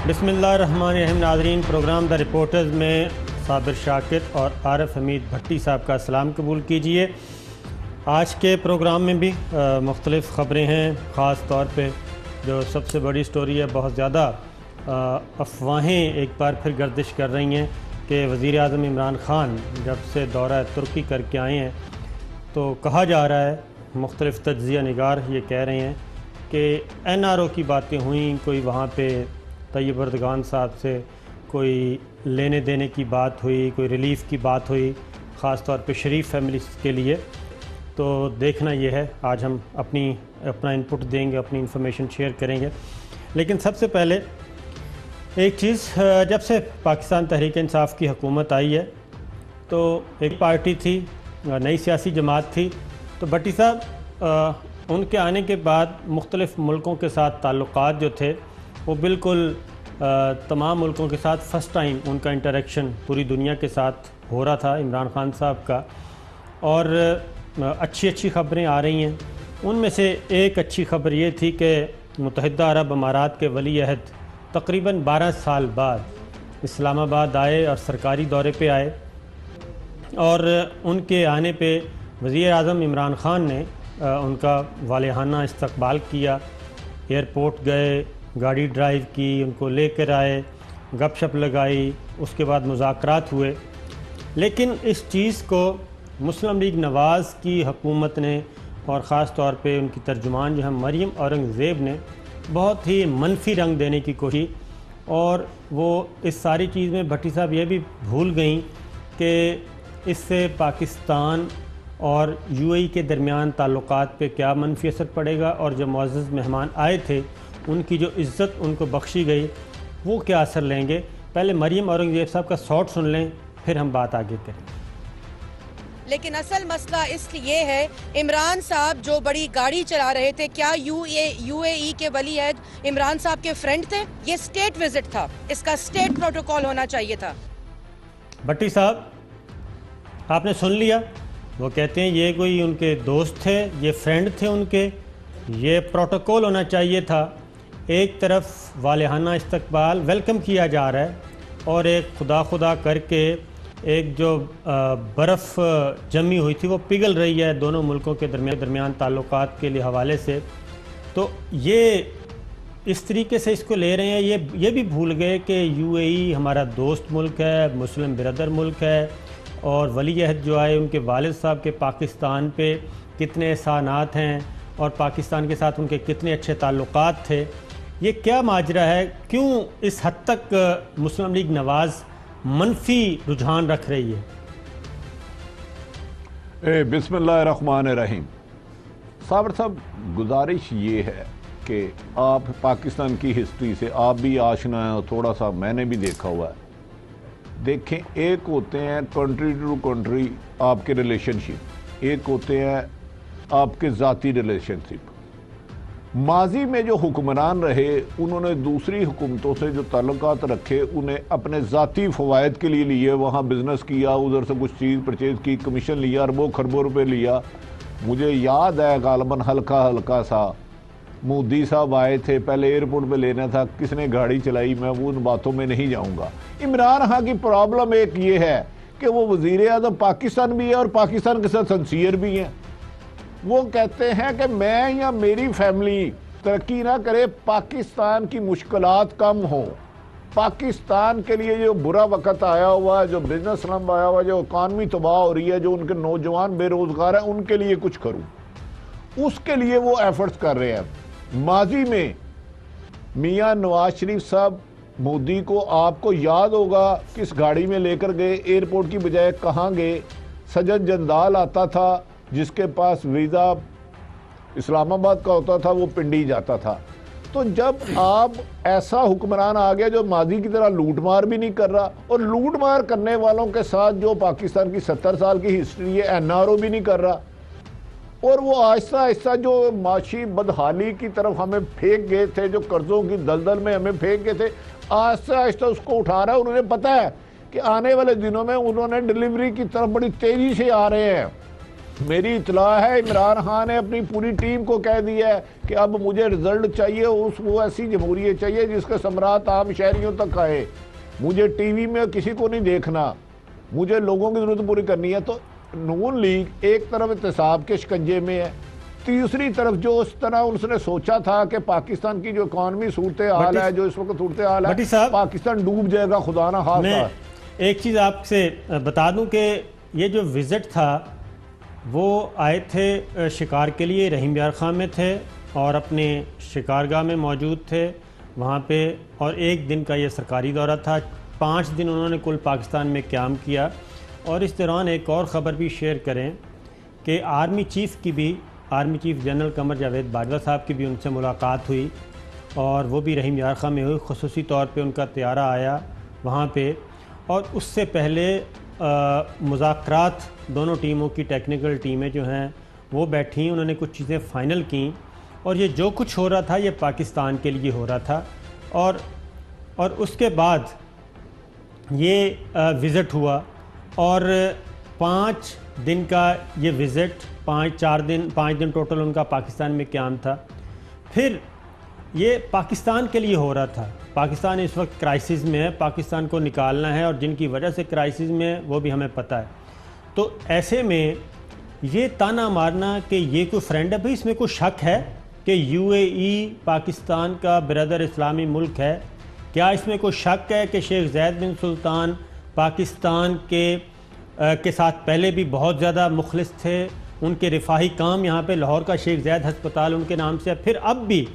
बिस्मिल्लाहिर्रहमानिर्रहीम। नाज़रीन, programme the reporters में साबिर शाकिर और आरिफ हमीद भट्टी साहब का सलाम कबूल कीजिए। आज के प्रोग्राम में भी मुख्तलिफ़ ख़बरें हैं। ख़ास तौर पे जो सबसे बड़ी स्टोरी है, बहुत ज़्यादा अफवाहें एक बार फिर गर्दिश कर रही हैं कि वज़ीर आज़म इमरान ख़ान जब से दौरा तुर्की करके आए हैं तो कहा जा रहा है, मुख्तलिफ़ तज्ज़िया निगार ये कह रहे हैं कि NRO की बातें हुई, कोई वहाँ पे तैयब अर्दगान साहब से कोई लेने देने की बात हुई, कोई रिलीफ़ की बात हुई, ख़ास तौर पे शरीफ फैमिली के लिए। तो देखना ये है, आज हम अपना इनपुट देंगे, अपनी इन्फॉर्मेशन शेयर करेंगे। लेकिन सबसे पहले एक चीज़, जब से पाकिस्तान तहरीक इंसाफ की हुकूमत आई है तो एक पार्टी थी, नई सियासी जमात थी। तो भट्टी साहब, उनके आने के बाद मुख्तलिफ़ मुल्कों के साथ ताल्लुक़ात जो थे वो बिल्कुल तमाम मुल्कों के साथ फ़र्स्ट टाइम उनका इंटरेक्शन पूरी दुनिया के साथ हो रहा था इमरान ख़ान साहब का। और अच्छी ख़बरें आ रही हैं। उनमें से एक अच्छी ख़बर ये थी कि मुत्तहिदा अरब अमारात के वली अहद तकरीबन 12 साल बाद इस्लामाबाद आए और सरकारी दौरे पे आए। और उनके आने पे वज़ीर आज़म इमरान ख़ान ने उनका वालिहाना इस्तकबाल किया। एयरपोर्ट गए, गाड़ी ड्राइव की, उनको लेकर आए, गपशप लगाई, उसके बाद मुज़ाकरात हुए। लेकिन इस चीज़ को मुस्लिम लीग नवाज़ की हुकूमत ने और ख़ास तौर पे उनकी तर्जुमान जो है मरियम औरंगज़ेब ने बहुत ही मनफी रंग देने की कोशिश। और वो इस सारी चीज़ में भट्टी साहब ये भी भूल गई कि इससे पाकिस्तान और UAE के दरमियान ताल्लुक़ात पे क्या मनफी असर पड़ेगा, और जो मुअज़्ज़ज़ मेहमान आए थे उनकी जो इज़्ज़त उनको बख्शी गई वो क्या असर लेंगे। पहले मरियम औरंगज़ेब साहब का शॉट सुन लें, फिर हम बात आगे करें। लेकिन असल मसला इसलिए है, इमरान साहब जो बड़ी गाड़ी चला रहे थे, क्या UAE के वली अहद इमरान साहब के फ्रेंड थे? ये स्टेट विजिट था, इसका स्टेट प्रोटोकॉल होना चाहिए था। भट्टी साहब, आपने सुन लिया, वो कहते हैं ये कोई उनके दोस्त थे, ये फ्रेंड थे उनके, ये प्रोटोकॉल होना चाहिए था। एक तरफ वालिहाना इस्तकबाल वेलकम किया जा रहा है और एक खुदा करके एक जो बर्फ़ जमी हुई थी वो पिघल रही है दोनों मुल्कों के दरमियान ताल्लुक़ात के लिए हवाले से। तो ये इस तरीके से इसको ले रहे हैं। ये भी भूल गए कि UAE हमारा दोस्त मुल्क है, मुस्लिम बिरदर मुल्क है, और वली अहद जो आए उनके वालिद साहब के पाकिस्तान पे कितने एहसानात हैं और पाकिस्तान के साथ उनके कितने अच्छे ताल्लुक़ात थे। ये क्या माजरा है, क्यों इस हद तक मुस्लिम लीग नवाज़ मनफी रुझान रख रही है? बिस्मिल्लाहिर्रहमानिर्रहीम। साबर साहब, गुजारिश ये है कि आप पाकिस्तान की हिस्ट्री से आप भी आशना है और थोड़ा सा मैंने भी देखा हुआ है। देखें, एक होते हैं कंट्री टू कंट्री आपके रिलेशनशिप, एक होते हैं आपके ज़ाती रिलेशनशिप। माजी में जो हुक्मरान रहे उन्होंने दूसरी हुकूमतों से जो ताल्लुकात रखे उन्हें अपने ज़ाती फ़वायद के लिए लिए, वहाँ बिज़नेस किया, उधर से कुछ चीज़ परचेज़ की, कमीशन लिया, अरबों खरबों रुपये लिया। मुझे याद है गालबन हल्का सा मोदी साहब आए थे, पहले एयरपोर्ट पे लेना था, किसने गाड़ी चलाई, मैं वो उन बातों में नहीं जाऊँगा। इमरान खान की प्रॉब्लम एक ये है कि वो वज़ीर आज़म पाकिस्तान भी है और पाकिस्तान के साथ सिंसियर भी हैं। वो कहते हैं कि मैं या मेरी फैमिली तरक्की ना करे, पाकिस्तान की मुश्किलात कम हो, पाकिस्तान के लिए जो बुरा वक्त आया हुआ है, जो बिजनेस स्लम आया हुआ है, जो इकानमी तबाह हो रही है, जो उनके नौजवान बेरोज़गार हैं, उनके लिए कुछ करूं, उसके लिए वो एफर्ट्स कर रहे हैं। माजी में मियां नवाज शरीफ साहब मोदी को, आपको याद होगा, किस गाड़ी में लेकर गए, एयरपोर्ट की बजाय कहाँ गए? सज्जन जंदाल आता था जिसके पास वीज़ा इस्लामाबाद का होता था, वो पिंडी जाता था। तो जब आप ऐसा हुक्मरान आ गया जो माजी की तरह लूटमार भी नहीं कर रहा, और लूटमार करने वालों के साथ जो पाकिस्तान की 70 साल की हिस्ट्री है NRO भी नहीं कर रहा, और वो आहिस्ता आहिस्ता जो माशी बदहाली की तरफ हमें फेंक गए थे, जो कर्जों की दलदल में हमें फेंक गए थे, आहिस्ता आहिस्ता उसको उठा रहा है। उन्होंने पता है कि आने वाले दिनों में उन्होंने डिलीवरी की तरफ बड़ी तेज़ी से आ रहे हैं। मेरी इतला है इमरान खान ने अपनी पूरी टीम को कह दिया है कि अब मुझे रिजल्ट चाहिए, वो ऐसी जमहूरियत चाहिए जिसका सम्राट आम शहरियों तक आए। मुझे टीवी में किसी को नहीं देखना, मुझे लोगों की जरूरत पूरी करनी है। तो नून लीग एक तरफ एहतसाब के शिकंजे में है, तीसरी तरफ जो उस तरह उसने सोचा था कि पाकिस्तान की जो इकॉनमी सूरत हाल है, जो इस वक्त सूरत हाल है, पाकिस्तान डूब जाएगा खुदा ना खास्ता। मैं एक चीज़ आपसे बता दूं कि ये जो विज़िट था वो आए थे शिकार के लिए, रहीम यार खां में थे और अपने शिकारगाह में मौजूद थे वहाँ पे, और एक दिन का ये सरकारी दौरा था। 5 दिन उन्होंने कुल पाकिस्तान में क़याम किया। और इस दौरान एक और ख़बर भी शेयर करें कि army chief general Qamar Javed Bajwa साहब की भी उनसे मुलाकात हुई और वो भी रहीम यार खां में हुई। ख़ुसूसी तौर पे उनका त्यारा आया वहाँ पे, और उससे पहले मुज़ाकरात दोनों टीमों की टेक्निकल टीमें जो हैं वो बैठी, उन्होंने कुछ चीज़ें फ़ाइनल की, और ये जो कुछ हो रहा था ये पाकिस्तान के लिए हो रहा था। और उसके बाद ये विज़िट हुआ और 5 दिन का ये विज़िट, 5 दिन टोटल उनका पाकिस्तान में क़याम था। फिर ये पाकिस्तान के लिए हो रहा था। पाकिस्तान इस वक्त क्राइसिस में है, पाकिस्तान को निकालना है, और जिनकी वजह से क्राइसिस में है वो भी हमें पता है। तो ऐसे में ये ताना मारना कि ये कोई फ्रेंड है, भाई इसमें कोई शक है कि यूएई पाकिस्तान का ब्रदर इस्लामी मुल्क है? क्या इसमें कोई शक है कि शेख ज़ैद बिन सुल्तान पाकिस्तान के साथ पहले भी बहुत ज़्यादा मुखलिस थे? उनके रिफाही काम यहाँ पे लाहौर का शेख ज़ैद हस्पताल उनके नाम से है। फिर अब भी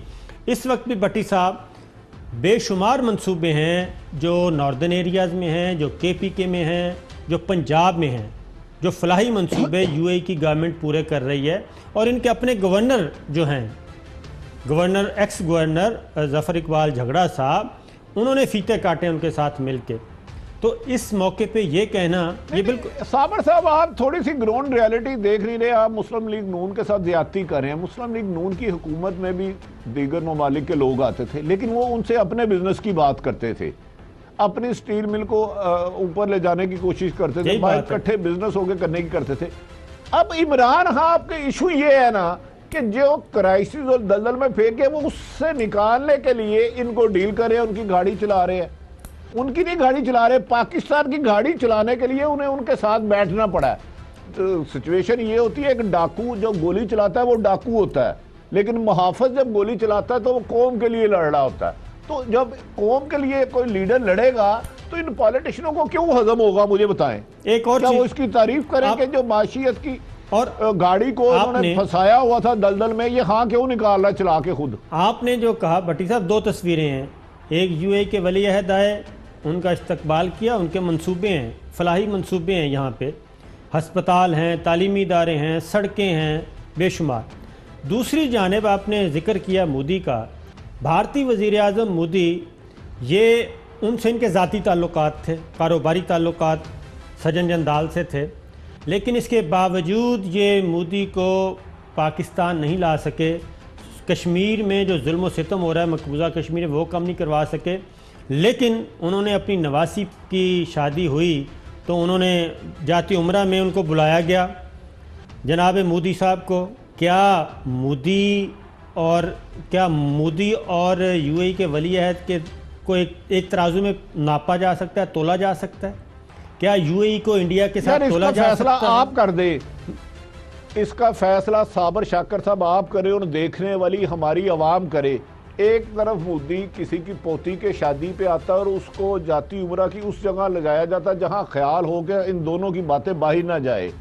इस वक्त भी भट्टी साहब बेशुमार मंसूबे हैं जो नॉर्दर्न एरियाज़ में हैं, जो KPK में हैं, जो पंजाब में हैं, जो फलाही मंसूबे यूएई की गवर्नमेंट पूरे कर रही है। और इनके अपने गवर्नर जो हैं, एक्स गवर्नर ज़फ़र इकबाल झगड़ा साहब, उन्होंने फीते काटे उनके साथ मिल के। तो इस मौके पे ये कहना, ये बिल्कुल साबर साहब आप थोड़ी सी ग्राउंड रियलिटी देख नहीं रहे। आप मुस्लिम लीग नून के साथ ज्यादती कर रहे हैं। मुस्लिम लीग नून की हुकूमत में भी दीगर ममालिक के लोग आते थे, लेकिन वो उनसे अपने बिजनेस की बात करते थे, अपनी स्टील मिल को ऊपर ले जाने की कोशिश करते थे, बाहर इकट्ठे बिजनेस होकर करने की करते थे। अब इमरान खान आपके इशू ये है ना कि जो क्राइसिस और दलदल में फेंके वो उससे निकालने के लिए इनको डील कर रहे हैं, उनकी गाड़ी चला रहे हैं। उनकी नहीं गाड़ी चला रहे, पाकिस्तान की गाड़ी चलाने के लिए उन्हें उनके साथ बैठना पड़ा है। तो सिचुएशन ये होती है कि डाकू जो गोली चलाता है वो डाकू होता है, लेकिन मुहाफिज जब गोली चलाता है तो वो कौम के लिए लड़ रहा होता है। तो जब कौम के लिए कोई लीडर लड़ेगा तो इन पॉलिटिशियनों को क्यों हजम होगा, मुझे बताएं। एक और क्या वो इसकी तारीफ करें कि जो माशियत की और गाड़ी को उन्होंने फंसाया हुआ था दलदल में, ये हाँ क्यों निकाल रहा चला के खुद? आपने जो कहा भट्टी साहब, 2 तस्वीरें हैं। एक यूएई के वली अहद आए, उनका इस्तकबाल किया, उनके मंसूबे हैं, फलाही मंसूबे हैं, यहाँ पे हस्पताल हैं, तालीमी इदारे हैं, सड़कें हैं बेशुमार। दूसरी जानिब आपने ज़िक्र किया मोदी का। भारतीय वज़ीर आज़म मोदी, ये उनसे इनके ज़ाती ताल्लुकात थे, कारोबारी ताल्लुकात सजन जंदाल से थे, लेकिन इसके बावजूद ये मोदी को पाकिस्तान नहीं ला सके। कश्मीर में जो जुल्म व सितम हो रहा है मकबूजा कश्मीर में, वो कम नहीं करवा सके। लेकिन उन्होंने अपनी नवासी की शादी हुई तो उन्होंने जाती उम्रा में उनको बुलाया गया जनाब मोदी साहब को। क्या मोदी और यूएई के वली अहद के को एक तराजू में नापा जा सकता है, तोला जा सकता है? क्या यूएई को इंडिया के साथ तोला जा सकता है? आप कर दे, इसका फैसला साबर शाकर साहब आप करे और देखने वाली हमारी आवाम करे। एक तरफ मोदी किसी की पोती के शादी पे आता है और उसको जाती उम्रा की उस जगह लगाया जाता है जहां ख्याल हो गया इन दोनों की बातें बाहर ना जाए,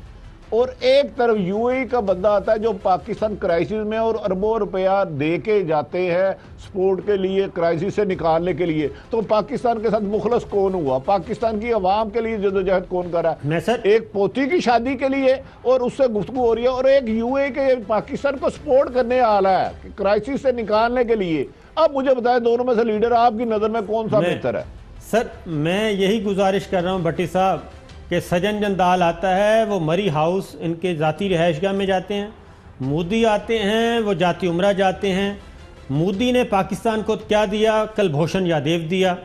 और एक तरफ यूएई का बंदा आता है जो पाकिस्तान क्राइसिस में और अरबों रुपया दे के जाते हैं सपोर्ट के लिए, क्राइसिस से निकालने के लिए। तो पाकिस्तान के साथ मुखलस कौन हुआ? पाकिस्तान की आवाम के लिए जदोजहद कौन कर रहा है? मैं सर एक पोती की शादी के लिए और उससे गुफ्तगू हो रही है, और एक यूएई के पाकिस्तान को सपोर्ट करने वाला है क्राइसिस से निकालने के लिए। अब मुझे बताएं दोनों में से लीडर आपकी नजर में कौन सा बेहतर है? सर मैं यही गुजारिश कर रहा हूँ भट्टी साहब कि सजन जंदाल आता है, वो मरी हाउस इनके ज़ाती रिहाइशगाह में जाते हैं, मोदी आते हैं, वो जाती उम्रा जाते हैं। मोदी ने पाकिस्तान को क्या दिया? कल भूषण यादेव दिया,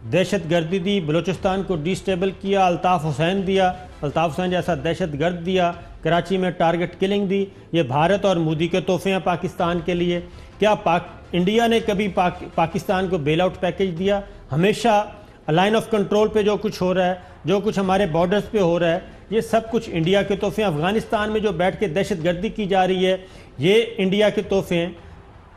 दहशत गर्दी दी, बलूचिस्तान को डिस्टेबल किया, अल्ताफ़ हुसैन दिया, अल्ताफ़ हुसैन जैसा दहशत गर्द दिया, कराची में टारगेट किलिंग दी। ये भारत और मोदी के तोहफे हैं पाकिस्तान के लिए। क्या इंडिया ने कभी पाकिस्तान को बेल आउट पैकेज दिया? हमेशा लाइन ऑफ कंट्रोल पे जो कुछ हो रहा है, जो कुछ हमारे बॉर्डर्स पे हो रहा है, ये सब कुछ इंडिया के तोहफे। अफगानिस्तान में जो बैठ के दहशतगर्दी की जा रही है, ये इंडिया के तोहफे हैं।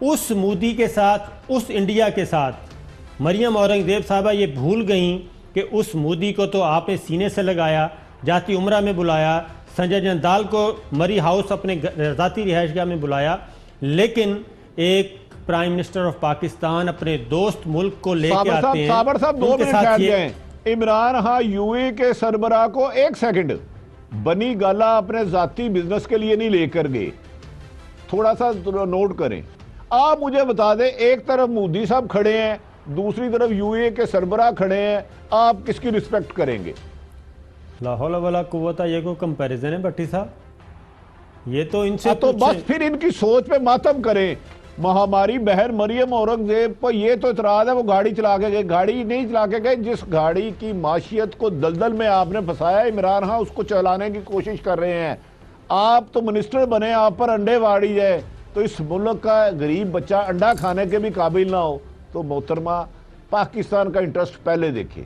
उस मोदी के साथ, उस इंडिया के साथ मरियम औरंगजेब साहबा ये भूल गई कि उस मोदी को तो आपने सीने से लगाया, जाती उम्रा में बुलाया, संजय जंदाल को मरी हाउस अपने ज़ाती रिहाइशगाह में बुलाया, लेकिन एक प्राइम मिनिस्टर ऑफ पाकिस्तान अपने दोस्त मुल्क को लेके आते हैं। साबर साहब 2 मिनट ठहर जाएं। इमरान खान यूएई के सरबराह को 1 सेकंड बनी गाला अपने जाती बिजनेस के लिए नहीं लेकर गए, थोड़ा सा नोट करें। आप मुझे बता दें, एक तरफ मोदी साहब खड़े हैं, दूसरी तरफ यूएई के सरबराह खड़े हैं, आप किसकी रिस्पेक्ट करेंगे? ला हौला वला कुव्वता, ये कोई कंपैरिजन है भट्टी साहब? ये तो इनसे तो बस फिर इनकी सोच पे मातम करें। महामारी बहर मरियम औरंगजेब पर ये तो इतराज है, वो गाड़ी चला के गए। गाड़ी नहीं चला के गए, जिस गाड़ी की माशियत को दलदल में आपने फंसाया इमरान खान, उसको चलाने की कोशिश कर रहे हैं। आप तो मिनिस्टर बने, आप पर अंडे वाड़ी जाए, तो इस मुल्क का गरीब बच्चा अंडा खाने के भी काबिल ना हो, तो मोहतरमा पाकिस्तान का इंटरेस्ट पहले देखे।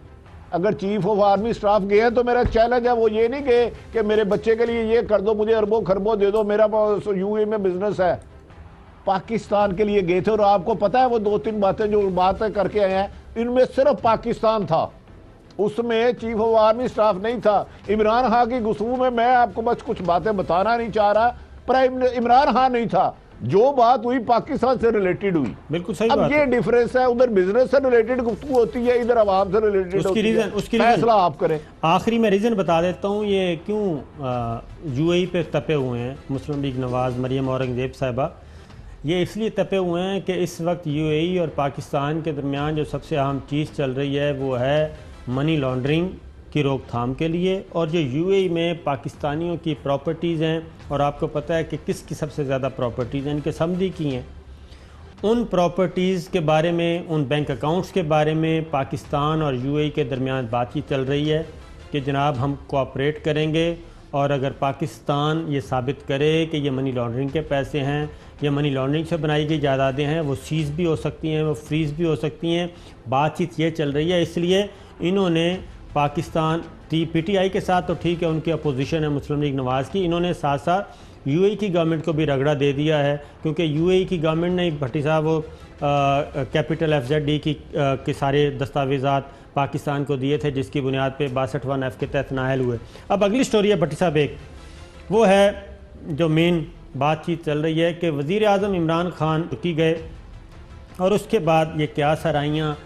अगर चीफ ऑफ आर्मी स्टाफ गए हैं तो मेरा चैलेंज है, वो ये नहीं गए कि मेरे बच्चे के लिए ये कर दो, मुझे अरबों खरबों दे दो, मेरा यूएई में बिजनेस है। पाकिस्तान के लिए गए थे, और आपको पता है वो 2-3 बातें जो बातें करके आए हैं, इनमें सिर्फ पाकिस्तान था, उसमें चीफ ऑफ आर्मी स्टाफ नहीं था। इमरान खान की गुफ्तगू में मैं आपको बस कुछ बातें बताना नहीं चाह रहा, पर इमरान खान नहीं था, जो बात हुई पाकिस्तान से रिलेटेड हुई। बिल्कुल सही अब बात ये डिफरेंस है, उधर बिजनेस से रिलेटेड गुफ्तगू होती है, इधर आवाम से रिलेटेड होती है। उसकी फैसला आप करें। आखिरी में रीज़न बता देता हूँ ये क्यों यूएई पे तपे हुए हैं मुस्लिम लीग नवाज मरियम औरंगजेब साहिबा। ये इसलिए तपे हुए हैं कि इस वक्त यूएई और पाकिस्तान के दरमियान जो सबसे अहम चीज़ चल रही है वो है मनी लॉन्ड्रिंग की रोकथाम के लिए। और जो यूएई में पाकिस्तानियों की प्रॉपर्टीज़ हैं, और आपको पता है कि किसकी सबसे ज़्यादा प्रॉपर्टीज़ हैं, इनके समधी की हैं, उन प्रॉपर्टीज़ के बारे में, उन बैंक अकाउंट्स के बारे में पाकिस्तान और यूएई के दरमियान बातचीत चल रही है कि जनाब हम कोऑपरेट करेंगे, और अगर पाकिस्तान ये साबित करे कि ये मनी लॉन्ड्रिंग के पैसे हैं, ये मनी लॉन्ड्रिंग से बनाई गई जायदादें हैं, वो सीज़ भी हो सकती हैं, वो फ्रीज़ भी हो सकती हैं। बातचीत ये चल रही है, इसलिए इन्होंने पाकिस्तान पीटीआई के साथ तो ठीक है, उनकी अपोजिशन है मुस्लिम लीग नवाज़ की, इन्होंने साथ साथ यूएई की गवर्नमेंट को भी रगड़ा दे दिया है, क्योंकि यूएई की गवर्नमेंट ने भट्टी साहब वो कैपिटल FZD के सारे दस्तावेज़ात पाकिस्तान को दिए थे, जिसकी बुनियाद पे 62(1)F के तहत नाअहल हुए। अब अगली स्टोरी है भट्टी साहब, एक वो है जो मेन बातचीत चल रही है कि वज़ीर आज़म इमरान खान तुर्की गए, और उसके बाद ये क्या सराइयाँ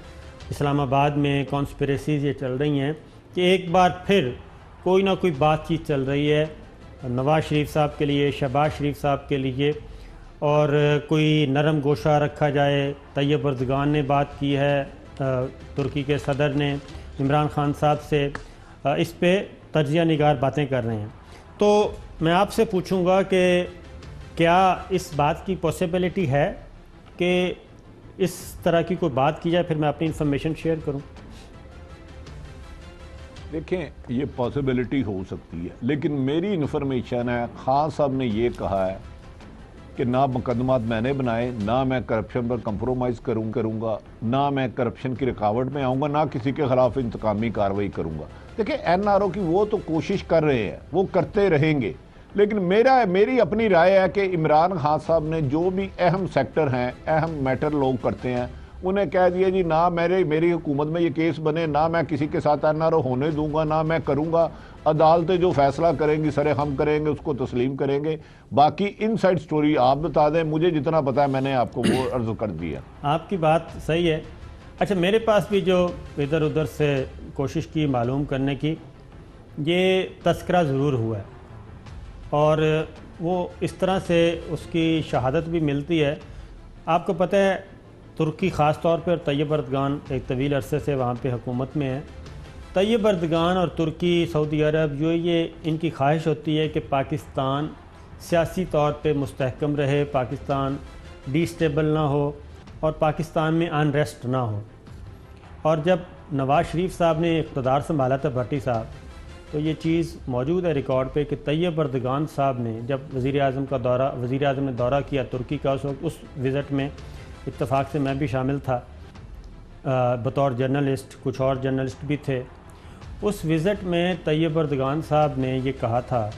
इस्लामाबाद में कॉन्स्पिरेसीज़ ये चल रही हैं कि एक बार फिर कोई ना कोई बातचीत चल रही है नवाज़ शरीफ साहब के लिए, शहबाज शरीफ साहब के लिए, और कोई नरम गोशा रखा जाए। तैयब अर्दगान ने बात की है, तुर्की के सदर ने इमरान खान साहब से, इस पे तजिया निगार बातें कर रहे हैं। तो मैं आपसे पूछूंगा कि क्या इस बात की पॉसिबिलिटी है कि इस तरह की कोई बात की जाए, फिर मैं अपनी इंफॉर्मेशन शेयर करूं? देखें, ये पॉसिबिलिटी हो सकती है, लेकिन मेरी इन्फॉर्मेशन है खान साहब ने ये कहा है कि ना मुकदमात मैंने बनाए, ना मैं करप्शन पर कंप्रोमाइज़ करूँगा, ना मैं करप्शन की रुकावट में आऊँगा, ना किसी के ख़िलाफ़ इंतकामी कार्रवाई करूँगा। देखिए NRO की वो तो कोशिश कर रहे हैं, वो करते रहेंगे, लेकिन मेरी अपनी राय है कि इमरान खान साहब ने जो भी अहम सेक्टर हैं, अहम मैटर लोग करते हैं, उन्हें कह दिया जी ना मेरी हुकूमत में ये केस बने, ना मैं किसी के साथ NRO होने दूंगा, ना मैं करूंगा। अदालतें जो फैसला करेंगी सरे हम करेंगे, उसको तस्लीम करेंगे। बाकी इनसाइड स्टोरी आप बता दें, मुझे जितना पता है मैंने आपको वो अर्ज कर दिया। आपकी बात सही है। अच्छा, मेरे पास भी जो इधर उधर से कोशिश की मालूम करने की, ये तस्करा ज़रूर हुआ है, और वो इस तरह से उसकी शहादत भी मिलती है। आपको पता है तुर्की ख़ास तौर पर तैयब अर्दगान एक तवील अरसे से वहाँ पे हुकूमत में है। तैयब अर्दगान और तुर्की, सऊदी अरब, जो ये इनकी ख्वाहिश होती है कि पाकिस्तान सियासी तौर पे मुस्तहकम रहे, पाकिस्तान डिस्टेबल ना हो और पाकिस्तान में अनरेस्ट ना हो। और जब नवाज़ शरीफ साहब ने इक़्तिदार संभाला था भट्टी साहब, तो ये चीज़ मौजूद है रिकॉर्ड पे कि तैयब अर्दगान साहब ने जब वज़ीर आज़म ने दौरा किया तुर्की का, उस विज़िट में इत्तेफाक से मैं भी शामिल था बतौर जर्नलिस्ट, कुछ और जर्नलिस्ट भी थे। उस विज़िट में तैयब अर्दगान साहब ने ये कहा था,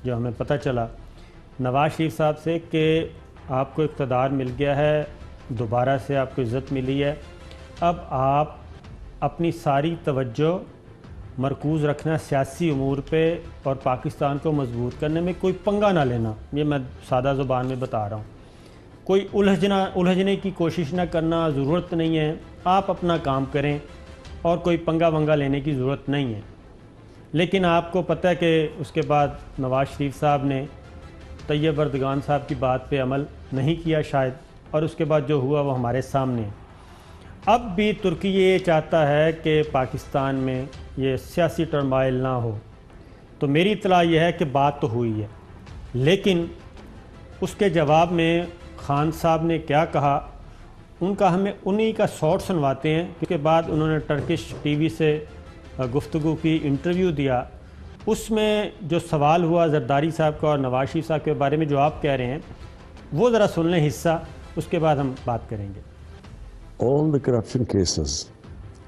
जो हमें पता चला नवाज़ शरीफ साहब से, कि आपको इक़्तिदार मिल गया है, दोबारा से आपको इज़्ज़त मिली है, अब आप अपनी सारी तवज्जो मरकूज़ रखना सियासी उमूर पे और पाकिस्तान को मजबूत करने में, कोई पंगा ना लेना। ये मैं सादा ज़ुबान में बता रहा हूँ, कोई उलझने की कोशिश ना करना, ज़रूरत नहीं है, आप अपना काम करें और कोई पंगा वंगा लेने की ज़रूरत नहीं है। लेकिन आपको पता है कि उसके बाद नवाज़ शरीफ साहब ने तैयब अर्दगान साहब की बात पे अमल नहीं किया शायद, और उसके बाद जो हुआ वो हमारे सामने है। अब भी तुर्की ये चाहता है कि पाकिस्तान में ये सियासी टर्माइल ना हो। तो मेरी इत्तला ये है कि बात तो हुई है, लेकिन उसके जवाब में खान साहब ने क्या कहा, उनका हमें उन्हीं का शॉर्ट सुनवाते हैं। उसके बाद उन्होंने टर्किश टीवी से गुफ्तगू की, इंटरव्यू दिया। उसमें जो सवाल हुआ जरदारी साहब का और नवाज शरीफ साहब के बारे में जो आप कह रहे हैं, वो ज़रा सुन लें हिस्सा, उसके बाद हम बात करेंगे। All the corruption cases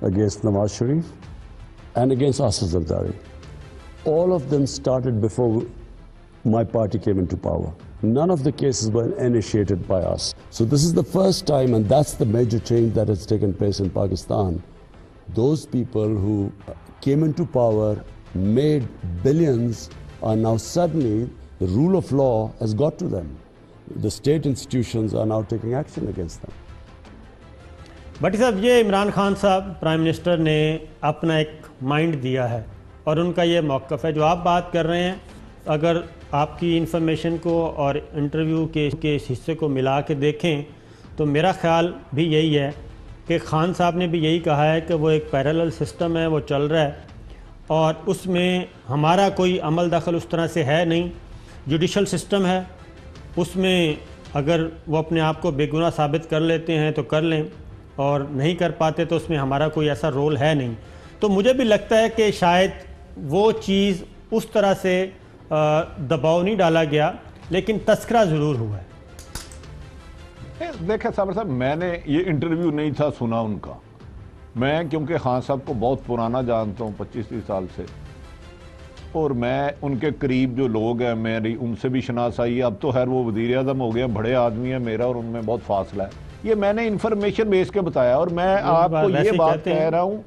against Nawaz Sharif and against Asif Zardari, all of them started before my party came into power. None of the cases were initiated by us. So this is the first time, and that's the major change that has taken place in Pakistan. Those people who came into power, made billions, are now suddenly, the rule of law has got to them. The state institutions are now taking action against them. भट्टी साहब, ये इमरान खान साहब prime minister ने अपना एक mind दिया है और उनका ये मौक़िफ़ है। जो आप बात कर रहे हैं, अगर आपकी इन्फॉर्मेशन को और इंटरव्यू के इस हिस्से को मिला के देखें तो मेरा ख़्याल भी यही है कि खान साहब ने भी यही कहा है कि वो एक पैरेलल सिस्टम है, वो चल रहा है और उसमें हमारा कोई अमल दखल उस तरह से है नहीं। जुडिशल सिस्टम है, उसमें अगर वो अपने आप को बेगुनाह साबित कर लेते हैं तो कर लें, और नहीं कर पाते तो उसमें हमारा कोई ऐसा रोल है नहीं। तो मुझे भी लगता है कि शायद वो चीज़ उस तरह से दबाव नहीं डाला गया, लेकिन तस्करा ज़रूर हुआ है। देखें साबर साहब, मैंने ये इंटरव्यू नहीं था सुना उनका। मैं क्योंकि खान साहब को बहुत पुराना जानता हूँ, 25-30 साल से, और मैं उनके करीब जो लोग हैं मेरी उनसे भी शनासाई है। अब तो खैर वो वज़ीर आज़म हो गए, बड़े आदमी हैं, मेरा और उनमें बहुत फासला है। ये मैंने इन्फॉर्मेशन बेस के बताया और मैं आपको ये बात कह रहा हूँ।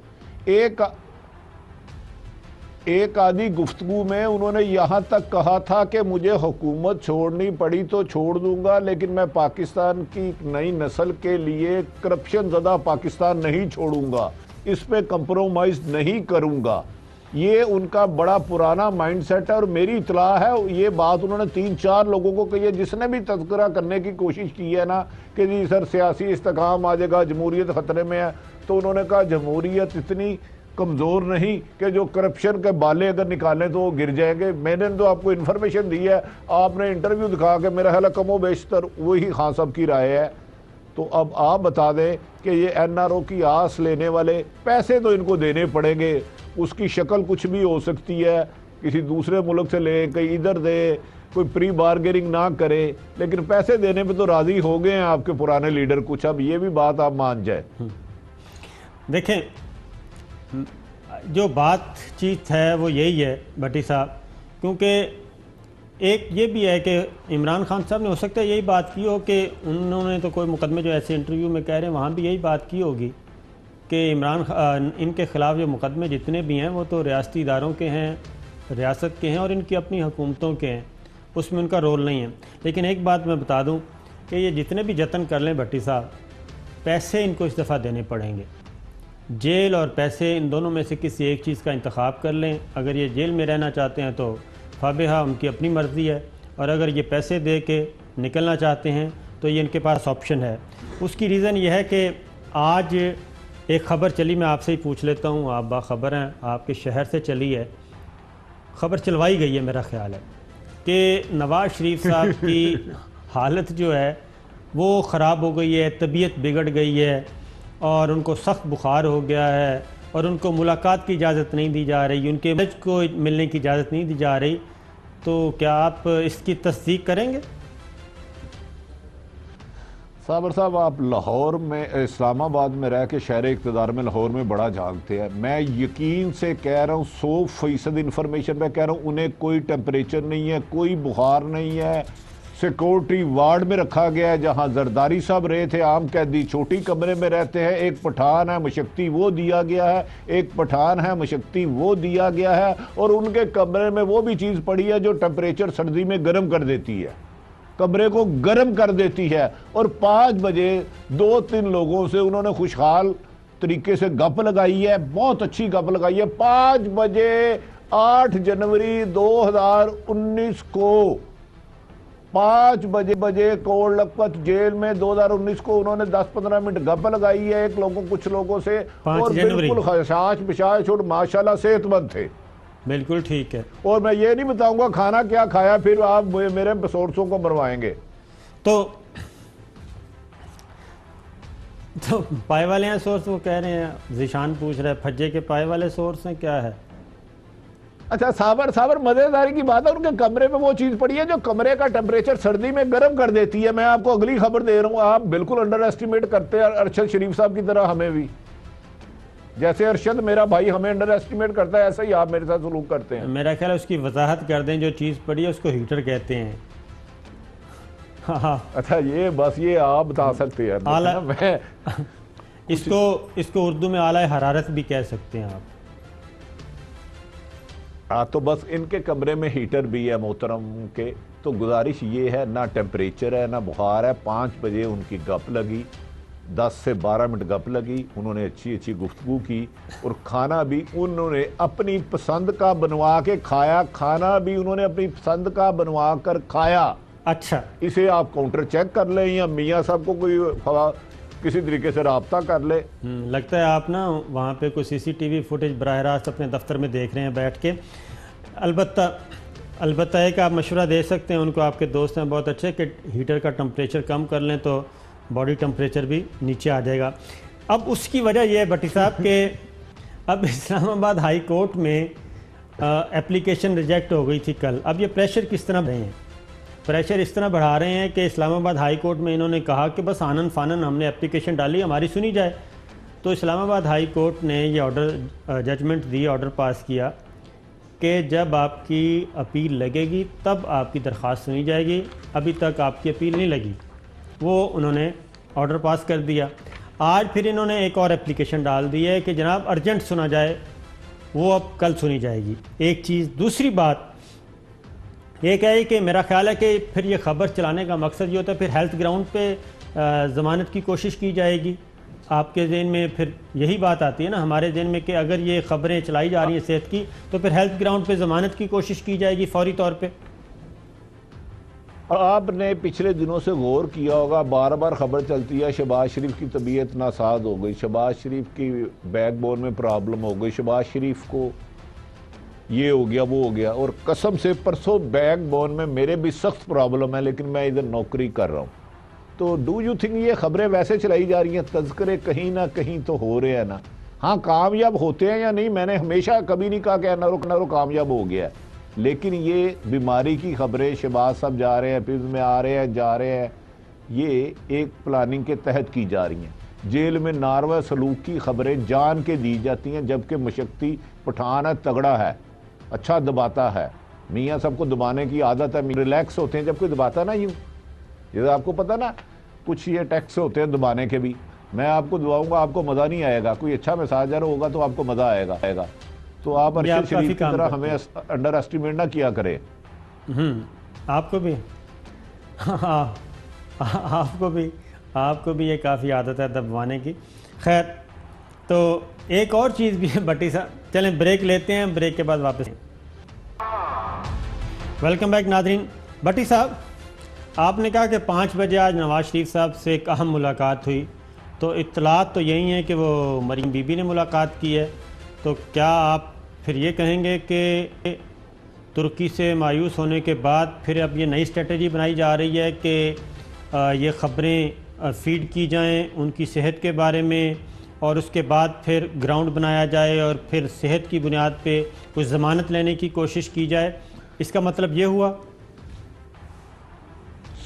एक आधी गुफ्तगू में उन्होंने यहाँ तक कहा था कि मुझे हुकूमत छोड़नी पड़ी तो छोड़ दूंगा, लेकिन मैं पाकिस्तान की नई नस्ल के लिए करप्शन ज़दा पाकिस्तान नहीं छोड़ूंगा, इस पे कंप्रोमाइज़ नहीं करूंगा। ये उनका बड़ा पुराना माइंडसेट है और मेरी इतला है ये बात उन्होंने 3-4 लोगों को कही है। जिसने भी तज़किरा करने की कोशिश की है ना कि जी सर सियासी इस्तेकाम आ जाएगा, जमहूरियत ख़तरे में है, तो उन्होंने कहा जमहूरियत इतनी कमज़ोर नहीं कि जो करप्शन के बाले अगर निकालें तो वो गिर जाएंगे। मैंने तो आपको इन्फॉर्मेशन दी है, आपने इंटरव्यू दिखा के मेरा ख्याल कमो बेशतर वही खान साहब की राय है। तो अब आप बता दें कि ये NRO की आस लेने वाले, पैसे तो इनको देने पड़ेंगे, उसकी शक्ल कुछ भी हो सकती है, किसी दूसरे मुल्क से ले, कहीं इधर दे, कोई प्री बार्गेनिंग ना करे, लेकिन पैसे देने पे तो राज़ी हो गए हैं आपके पुराने लीडर कुछ। अब ये भी बात आप मान जाए। देखें, जो बातचीत है वो यही है भट्टी साहब, क्योंकि एक ये भी है कि इमरान खान साहब ने हो सकता है यही बात की हो कि उन्होंने तो कोई मुकदमे जो ऐसे इंटरव्यू में कह रहे हैं वहाँ भी यही बात की होगी कि इनके ख़िलाफ़ जो मुकदमे जितने भी हैं वो तो रियासती इदारों के हैं, रियासत के हैं और इनकी अपनी हुकूमतों के हैं, उसमें उनका रोल नहीं है। लेकिन एक बात मैं बता दूं कि ये जितने भी जतन कर लें भट्टी साहब, पैसे इनको इस दफ़ा देने पड़ेंगे। जेल और पैसे, इन दोनों में से किसी एक चीज़ का इंतखाब कर लें। अगर ये जेल में रहना चाहते हैं तो फाबिहा उनकी अपनी मर्ज़ी है, और अगर ये पैसे दे के निकलना चाहते हैं तो ये इनके पास ऑप्शन है। उसकी रीज़न ये है कि आज एक ख़बर चली, मैं आपसे ही पूछ लेता हूँ, आप बाखबर हैं, आपके शहर से चली है, ख़बर चलवाई गई है मेरा ख्याल है कि नवाज़ शरीफ साहब की हालत जो है वो ख़राब हो गई है, तबीयत बिगड़ गई है और उनको सख्त बुखार हो गया है और उनको मुलाकात की इजाज़त नहीं दी जा रही, उनके बच को मिलने की इजाज़त नहीं दी जा रही, तो क्या आप इसकी तस्दीक करेंगे? साबर साहब, आप लाहौर में, इस्लामाबाद में रह के शहर इक़्तिदार में लाहौर में बड़ा जानते हैं। मैं यकीन से कह रहा हूँ, 100% इंफॉर्मेशन मैं कह रहा हूँ, उन्हें कोई टेम्परेचर नहीं है, कोई बुखार नहीं है। सिक्योरिटी वार्ड में रखा गया है जहाँ जरदारी साहब रहे थे, आम कैदी छोटी कमरे में रहते हैं। एक पठान है मशक्ति, वो दिया गया है, एक पठान है मशक्ति, वो दिया गया है, और उनके कमरे में वो भी चीज़ पड़ी है जो टेम्परेचर सर्दी में गर्म कर देती है, कमरे को गर्म कर देती है। और 5 बजे 2-3 लोगों से उन्होंने खुशहाल तरीके से गप लगाई है, बहुत अच्छी गप लगाई है। 5 बजे 8 जनवरी 2019 को 5 बजे कोट लखपत जेल में 2019 को उन्होंने 10-15 मिनट गप लगाई है कुछ लोगों से, और बिल्कुल खशाश पिशाश और माशाल्लाह सेहतमंद थे। बिल्कुल ठीक है। और मैं ये नहीं बताऊंगा खाना क्या खाया, फिर आप मेरे सोर्सों को मरवाएंगे। तो पाए वाले हैं सोर्स, वो कह रहे हैं, जिशान पूछ रहे हैं फज्जे के पाए वाले सोर्स हैं, क्या है? अच्छा साबर, मजेदारी की बात है, उनके कमरे में वो चीज पड़ी है जो कमरे का टेम्परेचर सर्दी में गर्म कर देती है। मैं आपको अगली खबर दे रहा हूं, आप बिल्कुल अंडर एस्टिमेट करते हैं अरशद शरीफ साहब की तरह हमें भी। जैसे अरशद मेरा भाई हमें अंडर एस्टिमेट करता है, ऐसा ही आप मेरे साथ सलूक करते हैं। मेरा ख्याल है उसकी वजाहत कर दें, जो चीज़ पड़ी है उसको हीटर कहते हैं। हाँ, अच्छा, ये बस ये आप बता सकते हैं। आला मैं इसको उर्दू में आला हरारत भी कह सकते हैं आप। हाँ, तो बस इनके कमरे में हीटर भी है मोहतरम के। तो गुजारिश ये है, ना टेम्परेचर है ना बुखार है। 5 बजे उनकी गप लगी, 10 से 12 मिनट गप लगी, उन्होंने अच्छी गुफ्तगू की, और खाना भी उन्होंने अपनी पसंद का बनवा के खाया। खाना भी उन्होंने अपनी पसंद का बनवा कर खाया। अच्छा, इसे आप काउंटर चेक कर लें या मियाँ साहब को कोई किसी तरीके से राब्ता कर ले। लगता है आप ना वहाँ पे कोई CCTV फुटेज बराह रास्त अपने दफ्तर में देख रहे हैं बैठ के। अलबत्ता है कि आप मशवरा दे सकते हैं उनको, आपके दोस्त हैं बहुत अच्छे, कि हीटर का टेम्परेचर कम कर लें तो बॉडी टेम्परेचर भी नीचे आ जाएगा। अब उसकी वजह यह है भट्टी साहब के अब इस्लामाबाद हाई कोर्ट में एप्लीकेशन रिजेक्ट हो गई थी कल। अब ये प्रेशर किस तरह रहे हैं? प्रेशर इस तरह बढ़ा रहे हैं कि इस्लामाबाद हाई कोर्ट में इन्होंने कहा कि बस आनन फानन हमने एप्लीकेशन डाली, हमारी सुनी जाए। तो इस्लामाबाद हाई कोर्ट ने ये ऑर्डर जजमेंट दी, ऑर्डर पास किया कि जब आपकी अपील लगेगी तब आपकी दरख्वास्त सुनी जाएगी। अभी तक आपकी अपील नहीं लगी, वो उन्होंने ऑर्डर पास कर दिया। आज फिर इन्होंने एक और एप्लीकेशन डाल दी है कि जनाब अर्जेंट सुना जाए, वो अब कल सुनी जाएगी। एक चीज़। दूसरी बात एक है कि मेरा ख्याल है कि फिर ये खबर चलाने का मकसद ये होता है, फिर हेल्थ ग्राउंड पे ज़मानत की कोशिश की जाएगी। आपके ज़हन में फिर यही बात आती है ना, हमारे ज़हन में, कि अगर ये खबरें चलाई जा रही हैं सेहत की, तो फिर हेल्थ ग्राउंड पे ज़मानत की कोशिश की जाएगी फौरी तौर पे। आपने पिछले दिनों से गौर किया होगा, बार बार खबर चलती है शहबाज शरीफ की तबीयत नासाज हो गई, शहबाज शरीफ की बैकबोन में प्रॉब्लम हो गई, शहबाज शरीफ को ये हो गया वो हो गया। और कसम से परसों बैकबोन में मेरे भी सख्त प्रॉब्लम है, लेकिन मैं इधर नौकरी कर रहा हूँ। तो डू यू थिंक ये खबरें वैसे चलाई जा रही हैं? तज़किरे कहीं ना कहीं तो हो रहे हैं ना। हाँ, कामयाब होते हैं या नहीं, मैंने हमेशा कभी नहीं कहा कि नरो कामयाब हो गया है, लेकिन ये बीमारी की खबरें, शहबाज साहब जा रहे हैं, फिल्म में आ रहे हैं, जा रहे हैं, ये एक प्लानिंग के तहत की जा रही हैं। जेल में नारवा सलूक की खबरें जान के दी जाती हैं, जबकि मशक्ति पठान है, तगड़ा है, अच्छा दबाता है, मियाँ सबको दबाने की आदत है, रिलैक्स होते हैं जब कोई दबाता ना यूँ। जैसे आपको पता ना, कुछ ये टैक्स होते हैं दबाने के भी। मैं आपको दबाऊंगा, आपको मज़ा नहीं आएगा। कोई अच्छा मैसेजर होगा तो आपको मज़ा आएगा। तो आप अरशद शरीफ की तरह हमें अंडर एस्टिमेट ना किया करें। आपको भी हाँ, आपको भी ये काफ़ी आदत है दबवाने की। खैर, तो एक और चीज़ भी है भट्टी साहब। चलें ब्रेक लेते हैं, ब्रेक के बाद वापस। वेलकम बैक नाज़रीन। भट्टी साहब, आपने कहा कि 5 बजे आज नवाज शरीफ साहब से एक अहम मुलाकात हुई, तो इत्तलात तो यही है कि वो मरीम बीबी ने मुलाकात की है। तो क्या आप फिर ये कहेंगे कि तुर्की से मायूस होने के बाद फिर अब ये नई स्ट्रेटजी बनाई जा रही है कि ये ख़बरें फीड की जाएं उनकी सेहत के बारे में, और उसके बाद फिर ग्राउंड बनाया जाए और फिर सेहत की बुनियाद पे कुछ ज़मानत लेने की कोशिश की जाए, इसका मतलब ये हुआ?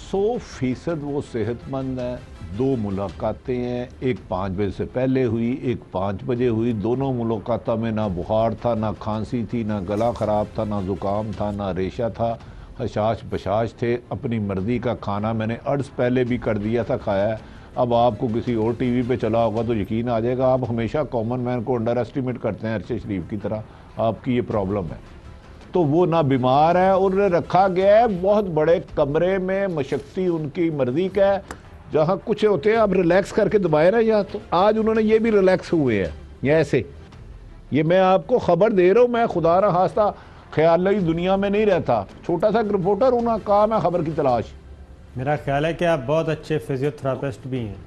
100% वो सेहतमंद है। 2 मुलाकातें हैं, एक 5 बजे से पहले हुई, एक 5 बजे हुई। दोनों मुलाकातों में ना बुखार था, ना खांसी थी, ना गला ख़राब था, ना ज़ुकाम था, ना रेशा था, हशाश बशाश थे। अपनी मर्ज़ी का खाना मैंने अर्ज़ पहले भी कर दिया था, खाया है। अब आपको किसी और टीवी पे चला होगा तो यकीन आ जाएगा। आप हमेशा कॉमन मैन को अंडर एस्टिमेट करते हैं अरशद शरीफ की तरह, आपकी ये प्रॉब्लम है। तो वो ना बीमार है और रखा गया है बहुत बड़े कमरे में, मशक्ती उनकी मर्ज़ी का है। जहाँ कुछ होते हैं आप रिलैक्स करके दबाए ना, या तो आज उन्होंने ये भी रिलैक्स हुए हैं या ऐसे। ये मैं आपको खबर दे रहा हूँ, मैं खुदा ना खास्ता ख्याल दुनिया में नहीं रहता, छोटा सा रिपोर्टर हूँ ना, काम है खबर की तलाश। मेरा ख्याल है कि आप बहुत अच्छे फिजियोथेरापिस्ट भी हैं।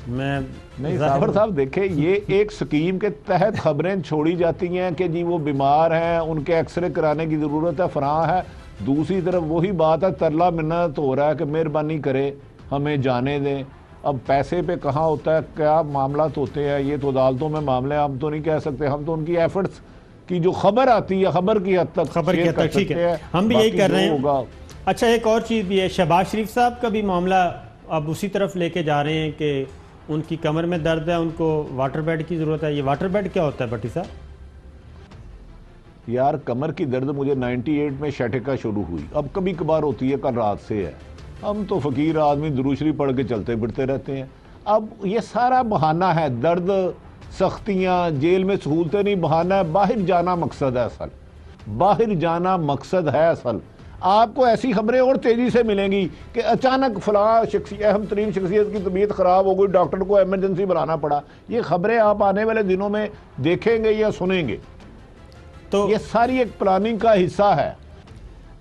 मैं नहीं साबर साहब, देखे ये एक स्कीम के तहत खबरें छोड़ी जाती हैं कि जी वो बीमार हैं, उनके एक्सरे कराने की ज़रूरत है, फरां है। दूसरी तरफ वही बात है, तरला मिन्नत हो रहा है कि मेहरबानी करे हमें जाने दें। अब पैसे पे कहाँ होता है, क्या मामला होते हैं, ये तो अदालतों में मामले, हम तो नहीं कह सकते। हम तो उनकी एफर्ट्स की जो खबर आती है, खबर की हद तक ठीक है, हम भी यही कर रहे हैं। अच्छा, एक और चीज़ भी है, शहबाज शरीफ साहब का भी मामला अब उसी तरफ लेके जा रहे हैं कि उनकी कमर में दर्द है, उनको वाटर बेड की ज़रूरत है। ये वाटर बेड क्या होता है भट्टी साहब? यार कमर की दर्द मुझे 98 में शटिका शुरू हुई, अब कभी कभार होती है, कल रात से है। हम तो फ़कीर आदमी दुरूशरी पढ़ के चलते फिरते रहते हैं। अब ये सारा बहाना है, दर्द, सख्तियाँ, जेल में सहूलतें नहीं बहाना है। बाहर जाना मकसद है असल, बाहर जाना मकसद है असल। आपको ऐसी खबरें और तेज़ी से मिलेंगी कि अचानक फलां अहम तरीन शख्सियत की तबीयत ख़राब हो गई, डॉक्टर को एमरजेंसी बनाना पड़ा। ये खबरें आप आने वाले दिनों में देखेंगे या सुनेंगे। तो ये सारी एक प्लानिंग का हिस्सा है।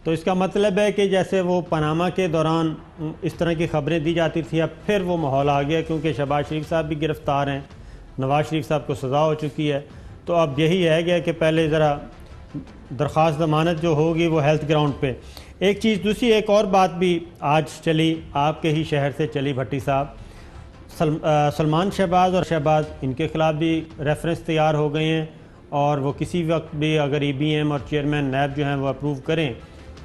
तो इसका मतलब है कि जैसे वो पनामा के दौरान इस तरह की खबरें दी जाती थी, अब फिर वो माहौल आ गया, क्योंकि शहबाज शरीफ साहब भी गिरफ़्तार हैं, नवाज़ शरीफ साहब को सज़ा हो चुकी है। तो अब यही है गया कि पहले ज़रा दरख्वास्त ज़मानत जो होगी वो हेल्थ ग्राउंड पे। एक चीज़ दूसरी, एक और बात भी आज चली, आपके ही शहर से चली भट्टी साहब, सलमान शहबाज और शहबाज, इनके ख़िलाफ़ भी रेफरेंस तैयार हो गए हैं और वो किसी वक्त भी अगर EBM और चेयरमैन नैब जो हैं वो अप्रूव करें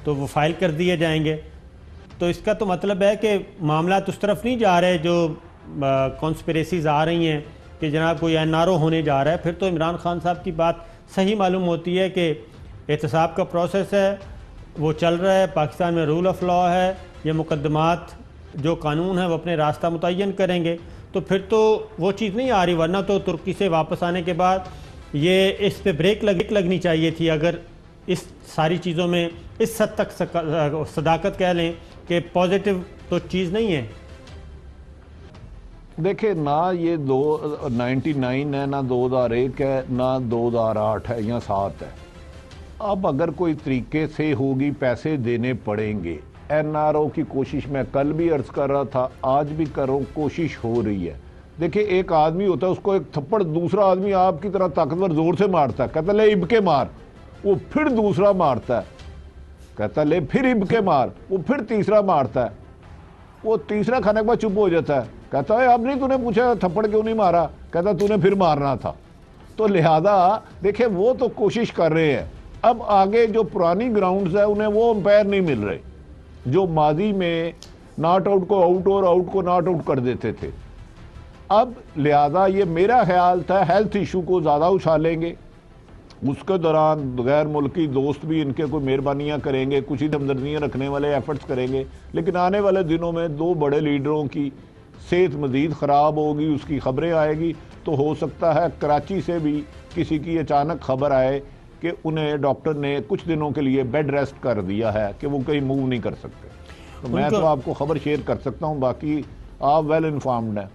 तो वो फाइल कर दिए जाएंगे। तो इसका तो मतलब है कि मामला उस तरफ नहीं जा रहे जो कॉन्स्पिरेसीज़ आ रही हैं कि जनाब कोई NRO होने जा रहा है। फिर तो इमरान खान साहब की बात सही मालूम होती है कि एहतसाब का प्रोसेस है, वो चल रहा है, पाकिस्तान में रूल ऑफ लॉ है, ये मुकदमात जो कानून है वो अपने रास्ता मुतय्यन करेंगे। तो फिर तो वो चीज़ नहीं आ रही, वरना तो तुर्की से वापस आने के बाद ये इस पे ब्रेक लगनी चाहिए थी। अगर इस सारी चीज़ों में इस हद तक सदाकत कह लें कि पॉजिटिव तो चीज़ नहीं है। देखिए ना, ये 99 है ना 2001 है ना 2008 है या 7 है। अब अगर कोई तरीके से होगी, पैसे देने पड़ेंगे। NRO की कोशिश मैं कल भी अर्ज कर रहा था, आज भी कर रहा हूँ, कोशिश हो रही है। देखिए एक आदमी होता है, उसको एक थप्पड़ दूसरा आदमी आपकी तरह ताकतवर जोर से मारता है, कहता ले इब के मार, वो फिर दूसरा मारता है, कहता ले फिर इब के मार, वो फिर तीसरा मारता है, वो तीसरा खाने के बाद चुप हो जाता है, कहता है अब नहीं तूने पूछा थप्पड़ क्यों नहीं मारा, कहता तूने फिर मारना था। तो लिहाजा देखिए वो तो कोशिश कर रहे हैं। अब आगे जो पुरानी ग्राउंड्स है उन्हें वो अंपायर नहीं मिल रहे जो माजी में नॉट आउट को आउट और आउट को नॉट आउट कर देते थे। अब लिहाजा ये मेरा ख्याल था हेल्थ इशू को ज़्यादा उछालेंगे, उसके दौरान गैर मुल्की दोस्त भी इनके कोई मेहरबानियाँ करेंगे, कुछ ही हमदर्दियाँ रखने वाले एफर्ट्स करेंगे। लेकिन आने वाले दिनों में 2 बड़े लीडरों की सेहत मज़ीद ख़राब होगी, उसकी खबरें आएगी, तो हो सकता है कराची से भी किसी की अचानक खबर आए कि उन्हें डॉक्टर ने कुछ दिनों के लिए बेड रेस्ट कर दिया है कि वो कहीं मूव नहीं कर सकते। तो मैं तो आपको खबर शेयर कर सकता हूँ, बाकी आप वेल इन्फॉर्म्ड हैं।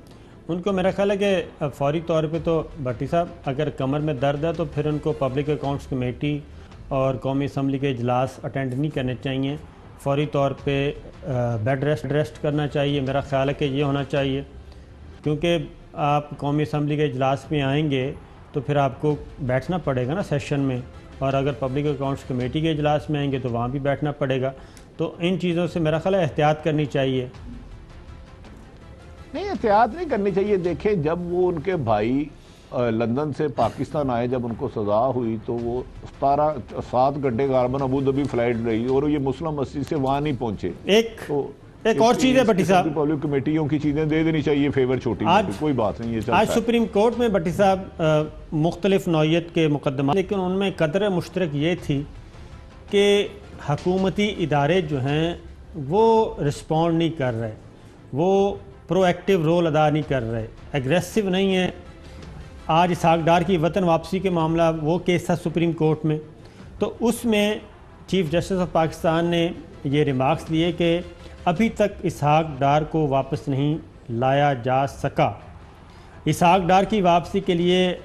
उनको मेरा ख्याल है कि फौरी तौर पे तो भट्टी साहब अगर कमर में दर्द है तो फिर उनको पब्लिक अकाउंट्स कमेटी और कौमी असम्बली के इजलास अटेंड नहीं करने चाहिए, फौरी तौर पे बेड रेस्ट करना चाहिए। मेरा ख्याल है कि ये होना चाहिए, क्योंकि आप कौमी असम्बली के इजलास में आएंगे तो फिर आपको बैठना पड़ेगा ना सेशन में, और अगर पब्लिक अकाउंट्स कमेटी के इजलास में आएंगे तो वहाँ भी बैठना पड़ेगा। तो इन चीज़ों से मेरा ख्याल है एहतियात करनी चाहिए। नहीं, एहतियात नहीं करनी चाहिए। देखें, जब वो उनके भाई लंदन से पाकिस्तान आए, जब उनको सजा हुई तो वो 7 घंटे कार्बन अबू धाबी फ्लाइट रही और ये मुस्लिम मस्जिद से वहाँ नहीं पहुंचे। एक और चीज़ है भट्टी साहब, पब्लिक कमेटियों की चीज़ें दे देनी चाहिए, फेवर छोटी कोई बात नहीं है। आज सुप्रीम कोर्ट में भट्टी साहब मुख्तलिफ नौयत के मुकदमा, लेकिन उनमें कदर मुश्तरक ये थी कि हकूमती इदारे जो हैं वो रिस्पॉन्ड नहीं कर रहे, वो प्रोएक्टिव रोल अदा नहीं कर रहे, एग्रेसिव नहीं है। आज इसहाक डार की वतन वापसी के मामला, वो केस था सुप्रीम कोर्ट में, तो उसमें चीफ जस्टिस ऑफ पाकिस्तान ने ये रिमार्क्स दिए कि अभी तक इसहाक डार को वापस नहीं लाया जा सका। इसहाक डार की वापसी के लिए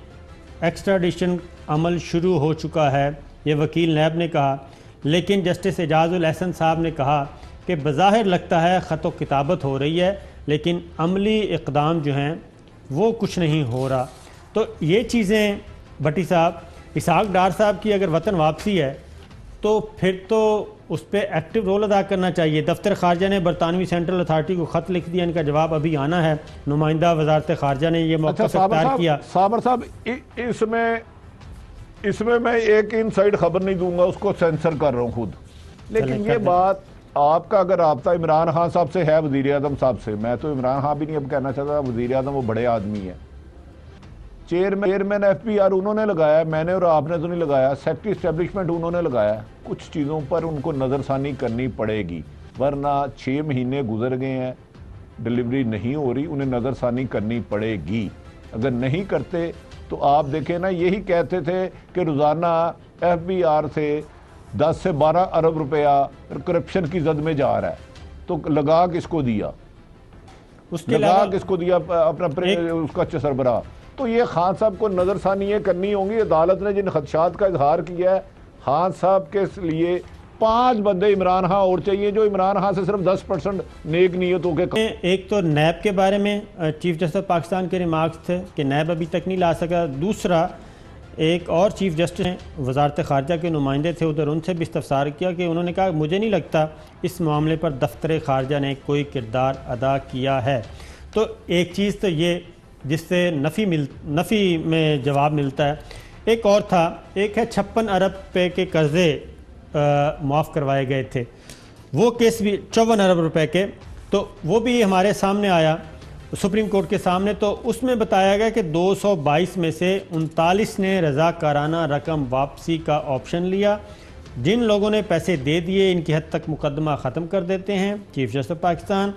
एक्स्ट्राडिशन अमल शुरू हो चुका है, ये वकील नैब ने कहा, लेकिन जस्टिस एजाजुल एहसन साहब ने कहा कि बज़ाहिर लगता है ख़त किताबत हो रही है, लेकिन अमली इक़दाम जो हैं वो कुछ नहीं हो रहा। तो ये चीज़ें भट्टी साहब, इसहाक डार साहब की अगर वतन वापसी है तो फिर तो उस पर एक्टिव रोल अदा करना चाहिए। दफ्तर खारजा ने बरतानवी सेंट्रल अथॉरिटी को ख़त लिख दिया, इनका जवाब अभी आना है। नुमाइंदा वजारत खारजा ने ये मौक़िफ़ इख्तियार किया। साबर साहब, इसमें मैं एक इनसाइड खबर नहीं दूंगा, उसको सेंसर कर रहा हूँ खुद, लेकिन ये बात आपका अगर रब्ता इमरान खान साहब से है, वज़ीर आज़म साहब से, मैं तो इमरान खान भी नहीं अब कहना चाहता, वज़ीर आज़म वो बड़े आदमी है, चेयरमैन FPR उन्होंने लगाया, मैंने और आपने तो नहीं लगाया, सेक्रेटरी इस्टेब्लिशमेंट उन्होंने लगाया। कुछ चीज़ों पर उनको नज़रसानी करनी पड़ेगी, वरना 6 महीने गुजर गए हैं, डिलीवरी नहीं हो रही, उन्हें नज़रसानी करनी पड़ेगी। अगर नहीं करते तो आप देखें ना, यही कहते थे कि रोज़ाना FBR से 10 से 12 अरब रुपया करप्शन की जद में जा रहा है, तो लगा किसको दिया, उसके लगा किसको दिया अपना उसका सरबराह। तो ये खान साहब को नज़रसानी ये करनी होंगी। अदालत ने जिन खदशात का इजहार किया है, खान साहब के लिए 5 बंदे इमरान खान और चाहिए जो इमरान खान से सिर्फ 10% नेक नीयतों के। एक तो नैब के बारे में चीफ जस्टिस पाकिस्तान के रिमार्क्स थे कि नैब अभी तक नहीं ला सका। दूसरा, एक और चीफ जस्टिस हैं, वजारत खारजा के नुमाइंदे थे उधर, उनसे भी इस्तफसार किया कि उन्होंने कहा मुझे नहीं लगता इस मामले पर दफ्तर खारजा ने कोई किरदार अदा किया है। तो एक चीज़ तो ये जिससे नफ़ी में जवाब मिलता है। एक और था, एक है 56 अरब रुपये के कर्ज़े माफ़ करवाए गए थे, वो केस भी 54 अरब रुपए के, तो वो भी हमारे सामने आया सुप्रीम कोर्ट के सामने। तो उसमें बताया गया कि 222 में से 39 ने रज़ाकाराना रकम वापसी का ऑप्शन लिया। जिन लोगों ने पैसे दे दिए इनकी हद तक मुकदमा ख़त्म कर देते हैं। चीफ जस्टिस पाकिस्तान,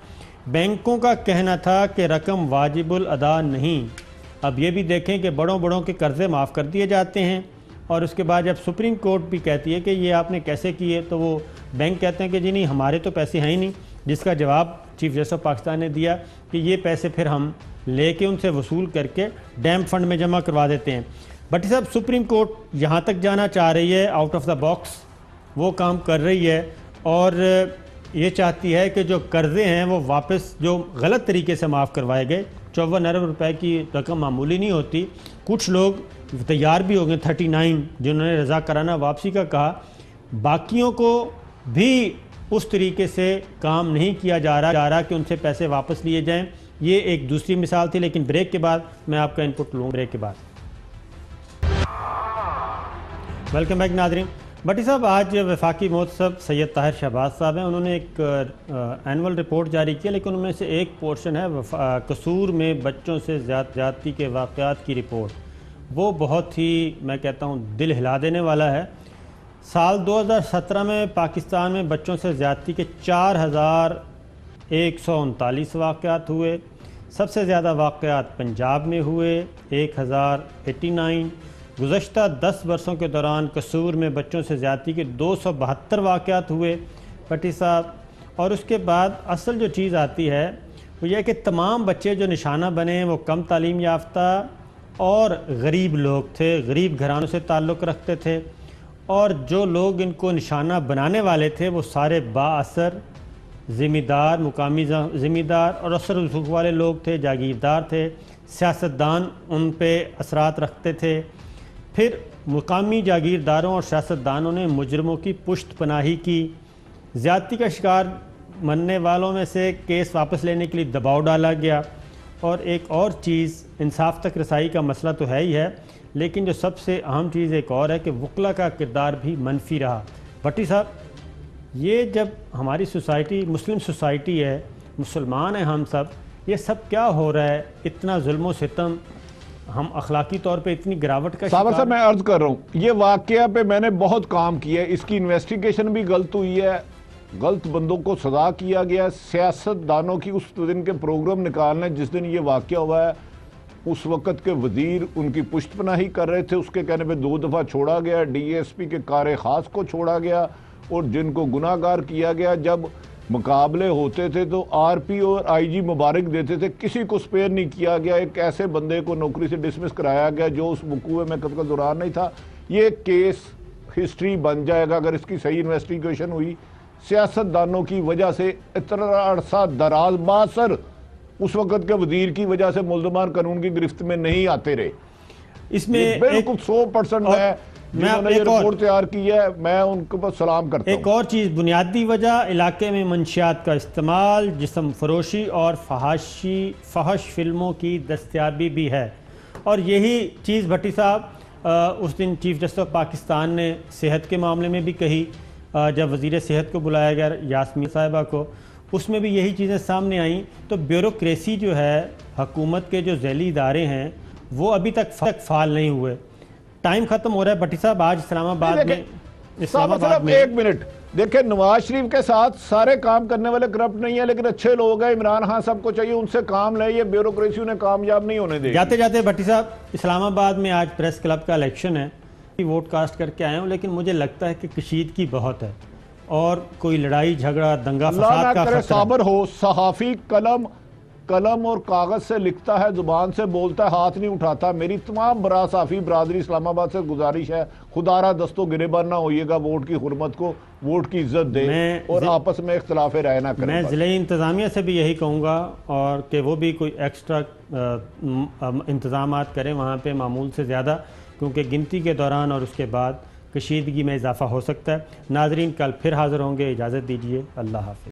बैंकों का कहना था कि रकम वाजिबुल अदा नहीं। अब ये भी देखें कि बड़ों के कर्ज़े माफ़ कर दिए जाते हैं और उसके बाद जब सुप्रीम कोर्ट भी कहती है कि ये आपने कैसे किए, तो वो बैंक कहते हैं कि जी नहीं, हमारे तो पैसे हैं ही नहीं। जिसका जवाब चीफ जस्टिस पाकिस्तान ने दिया कि ये पैसे फिर हम लेके उनसे वसूल करके डैम फंड में जमा करवा देते हैं। बट साहब, सुप्रीम कोर्ट यहाँ तक जाना चाह रही है, आउट ऑफ द बॉक्स वो काम कर रही है और ये चाहती है कि जो कर्ज़े हैं वो वापस, जो गलत तरीके से माफ़ करवाए गए, 54 अरब रुपए की रकम मामूली नहीं होती। कुछ लोग तैयार भी हो गए, 39 जिन्होंने रज़ाकाराना वापसी का कहा। बाकियों को भी उस तरीके से काम नहीं किया जा रहा कि उनसे पैसे वापस लिए जाएं। ये एक दूसरी मिसाल थी। लेकिन ब्रेक के बाद मैं आपका इनपुट लूँगा। ब्रेक के बाद वेलकम बैक नाज़रीन। भट्टी साहब, आज वफाकी मोहतसब सैयद ताहिर शहबाज साहब हैं, उन्होंने एक एनुअल रिपोर्ट जारी किया, लेकिन उनमें से एक पोर्शन है कसूर में बच्चों से ज़्यादती के वाक़यात की रिपोर्ट। वो बहुत ही, मैं कहता हूँ, दिल हिला देने वाला है। साल 2017 में पाकिस्तान में बच्चों से ज़्यादती के 4139 वाक़यात हुए। सबसे ज़्यादा वाक़यात पंजाब में हुए, 1089। गुज़श्ता 10 वर्षों के दौरान कसूर में बच्चों से ज़्यादती के 272 वाक़यात हुए भट्टी साहब। और उसके बाद असल जो चीज़ आती है वो यह कि तमाम बच्चे जो निशाना बने वो कम तालीम याफ्ता और गरीब लोग थे, गरीब घरानों से ताल्लुक़ रखते थे। और जो लोग इनको निशाना बनाने वाले थे वो सारे बाअसर ज़िम्मेदार, मुकामी ज़िम्मेदार और असर रसूख वाले लोग थे, जागीरदार थे, सियासतदान उन पे असरात रखते थे। फिर मुकामी जागीरदारों और सियासतदानों ने मुजरमों की पुश्त पनाही की। ज़्यादती का शिकार बनने वालों में से केस वापस लेने के लिए दबाव डाला गया। और एक और चीज़, इंसाफ तक रसाई का मसला तो है ही है, लेकिन जो सबसे अहम चीज़ एक और है कि वकला का किरदार भी मनफी रहा। भट्टी साहब, ये जब हमारी सोसाइटी मुस्लिम सोसाइटी है, मुसलमान हैं हम सब, ये सब क्या हो रहा है? इतना जुल्म सितम, हम अखलाकी तौर पे इतनी गिरावट का साबर साहब, मैं अर्ज कर रहा हूँ, ये वाकया पे मैंने बहुत काम किया है, इसकी इन्वेस्टिगेशन भी गलत हुई है, गलत बंदों को सजा किया गया। सियासतदानों की उस दिन के प्रोग्राम निकालने जिस दिन ये वाकया हुआ है, उस वक़्त के वजीर उनकी पुष्टपनाही कर रहे थे, उसके कहने पे 2 दफ़ा छोड़ा गया, DSP के कार खास को छोड़ा गया, और जिनको गुनाहगार किया गया, जब मुकाबले होते थे तो RP और IG मुबारक देते थे, किसी को स्पेयर नहीं किया गया। एक ऐसे बंदे को नौकरी से डिसमिस कराया गया जो उस वकूए में कत्ल का दौरान नहीं था। ये केस हिस्ट्री बन जाएगा अगर इसकी सही इन्वेस्टिगेशन हुई। सियासतदानों की वजह से इतना अरसा दराज, 62 उस वक़्त के वजीर की वजह से मुल्ज़मान कानून की गिरफ्त में नहीं आते रहे। इसमें बिल्कुल 100% है। जिन्होंने ये रिपोर्ट तैयार की है, मैं उनको पर सलाम करता हूं। एक और चीज़, बुनियादी वजह इलाके में मंशियात का इस्तेमाल, जिस्म फरोशी और फहश फिल्मों की दस्तयाबी भी है। और यही चीज़ भट्टी साहब उस दिन चीफ जस्टिस ऑफ पाकिस्तान ने सेहत के मामले में भी कही, जब वज़ीर सेहत को बुलाया गया यास्मीन साहिबा को, उसमें भी यही चीज़ें सामने आईं। तो ब्यूरोक्रेसी जो है, हुकूमत के जो झैली इदारे हैं, वो अभी तक फाल नहीं हुए। टाइम खत्म हो रहा है भट्टी साहब। आज इस्लामाबाद में एक मिनट देखें, नवाज शरीफ के साथ सारे काम करने वाले करप्ट नहीं है, लेकिन अच्छे लोग हैं। इमरान खान सबको चाहिए उनसे काम ले, ये ब्यूरोक्रेसी उन्हें कामयाब नहीं होने देगी। जाते जाते भट्टी साहब, इस्लामाबाद में आज प्रेस क्लब का इलेक्शन है, वोट कास्ट करके आए हूँ, लेकिन मुझे लगता है कि कशीदगी बहुत है और कोई लड़ाई झगड़ा दंगा फसाद का खतरा। साबर हो, सहाफ़ी कलम और कागज से लिखता है, जुबान से बोलता है, हाथ नहीं उठाता। मेरी तमाम बरा साफ़ी बरादरी इस्लामाबाद से गुजारिश है, खुदारा दस्तों गिरेबान ना होइएगा, वोट की हुर्मत को, वोट की इज्जत दे और आपस में इख्तलाफ राय ना करें। मैं ज़िले इंतज़ामिया से भी यही कहूँगा और कि वो भी कोई एक्स्ट्रा इंतज़ामात करें वहाँ पे मामूल से ज़्यादा, क्योंकि गिनती के दौरान और उसके बाद कशीदगी में इजाफा हो सकता है। नाजरीन, कल फिर हाज़िर होंगे, इजाज़त दीजिए, अल्लाह हाफ़िज़।